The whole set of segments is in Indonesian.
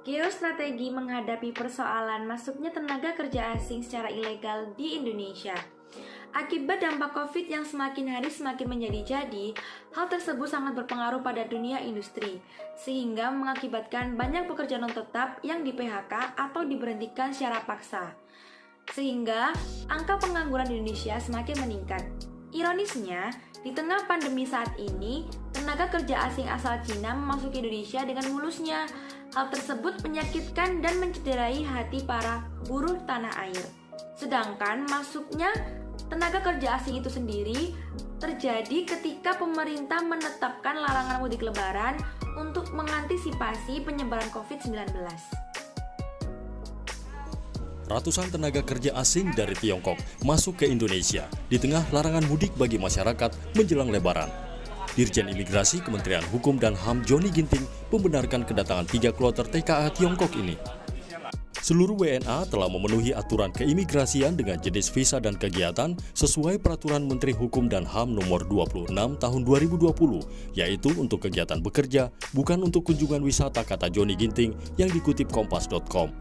Geostrategi menghadapi persoalan masuknya tenaga kerja asing secara ilegal di Indonesia. Akibat dampak COVID yang semakin hari semakin menjadi-jadi, hal tersebut sangat berpengaruh pada dunia industri, sehingga mengakibatkan banyak pekerja non-tetap yang di-PHK atau diberhentikan secara paksa. Sehingga angka pengangguran di Indonesia semakin meningkat. Ironisnya, di tengah pandemi saat ini, tenaga kerja asing asal Cina memasuki Indonesia dengan mulusnya. Hal tersebut menyakitkan dan mencederai hati para buruh tanah air. Sedangkan masuknya tenaga kerja asing itu sendiri terjadi ketika pemerintah menetapkan larangan mudik lebaran untuk mengantisipasi penyebaran COVID-19. Ratusan tenaga kerja asing dari Tiongkok masuk ke Indonesia di tengah larangan mudik bagi masyarakat menjelang Lebaran. Dirjen Imigrasi Kementerian Hukum dan HAM Johnny Ginting membenarkan kedatangan 3 kloter TKA Tiongkok ini. Seluruh WNA telah memenuhi aturan keimigrasian dengan jenis visa dan kegiatan sesuai Peraturan Menteri Hukum dan HAM Nomor 26 Tahun 2020, yaitu untuk kegiatan bekerja, bukan untuk kunjungan wisata, kata Johnny Ginting yang dikutip Kompas.com.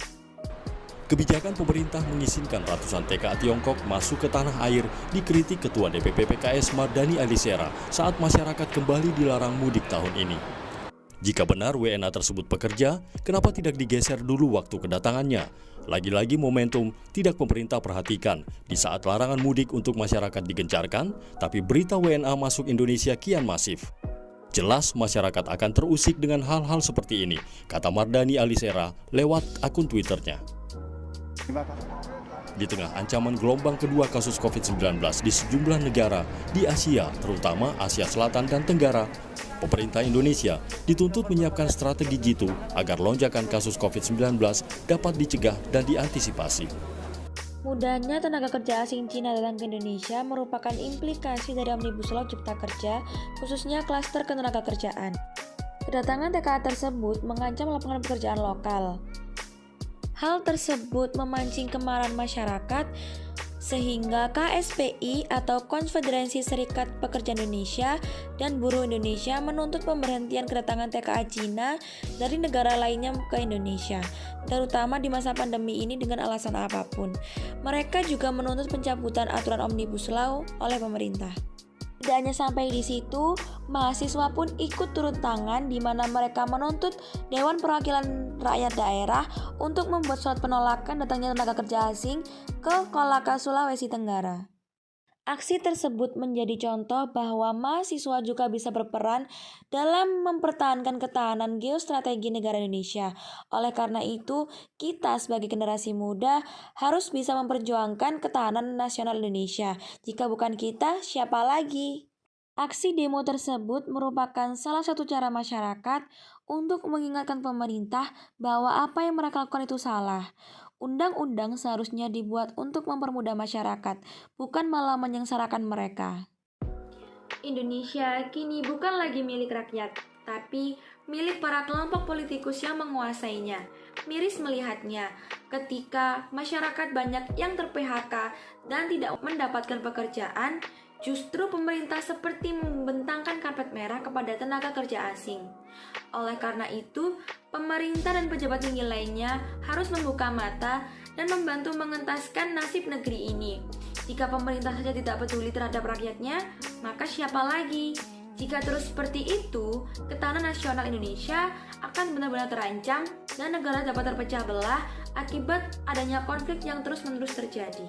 Kebijakan pemerintah mengizinkan ratusan TKA Tiongkok masuk ke tanah air dikritik Ketua DPP PKS Mardani Alisera saat masyarakat kembali dilarang mudik tahun ini. Jika benar WNA tersebut bekerja, kenapa tidak digeser dulu waktu kedatangannya? Lagi-lagi momentum tidak pemerintah perhatikan di saat larangan mudik untuk masyarakat digencarkan, tapi berita WNA masuk Indonesia kian masif. Jelas masyarakat akan terusik dengan hal-hal seperti ini, kata Mardani Alisera lewat akun Twitternya. Di tengah ancaman gelombang kedua kasus COVID-19 di sejumlah negara di Asia, terutama Asia Selatan dan Tenggara, pemerintah Indonesia dituntut menyiapkan strategi jitu agar lonjakan kasus COVID-19 dapat dicegah dan diantisipasi. Mudahnya tenaga kerja asing Cina datang ke Indonesia merupakan implikasi dari Omnibus Law Cipta Kerja, khususnya klaster ketenagakerjaan. Kedatangan TKA tersebut mengancam lapangan pekerjaan lokal. Hal tersebut memancing kemarahan masyarakat sehingga KSPI atau Konfederasi Serikat Pekerja Indonesia dan Buruh Indonesia menuntut pemberhentian kedatangan TKA Cina dari negara lainnya ke Indonesia, terutama di masa pandemi ini dengan alasan apapun. Mereka juga menuntut pencabutan aturan Omnibus Law oleh pemerintah. Tidak hanya sampai di situ, mahasiswa pun ikut turun tangan di mana mereka menuntut Dewan Perwakilan Rakyat Daerah untuk membuat surat penolakan datangnya tenaga kerja asing ke Kolaka, Sulawesi Tenggara. Aksi tersebut menjadi contoh bahwa mahasiswa juga bisa berperan dalam mempertahankan ketahanan geostrategi negara Indonesia. Oleh karena itu, kita sebagai generasi muda harus bisa memperjuangkan ketahanan nasional Indonesia. Jika bukan kita, siapa lagi? Aksi demo tersebut merupakan salah satu cara masyarakat untuk mengingatkan pemerintah bahwa apa yang mereka lakukan itu salah. Undang-undang seharusnya dibuat untuk mempermudah masyarakat, bukan malah menyengsarakan mereka. Indonesia kini bukan lagi milik rakyat, tapi milik para kelompok politikus yang menguasainya. Miris melihatnya ketika masyarakat banyak yang ter-PHK dan tidak mendapatkan pekerjaan, justru pemerintah seperti membentangkan karpet merah kepada tenaga kerja asing. Oleh karena itu, pemerintah dan pejabat tinggi lainnya harus membuka mata dan membantu mengentaskan nasib negeri ini. Jika pemerintah saja tidak peduli terhadap rakyatnya, maka siapa lagi? Jika terus seperti itu, ketahanan nasional Indonesia akan benar-benar terancam dan negara dapat terpecah belah akibat adanya konflik yang terus-menerus terjadi.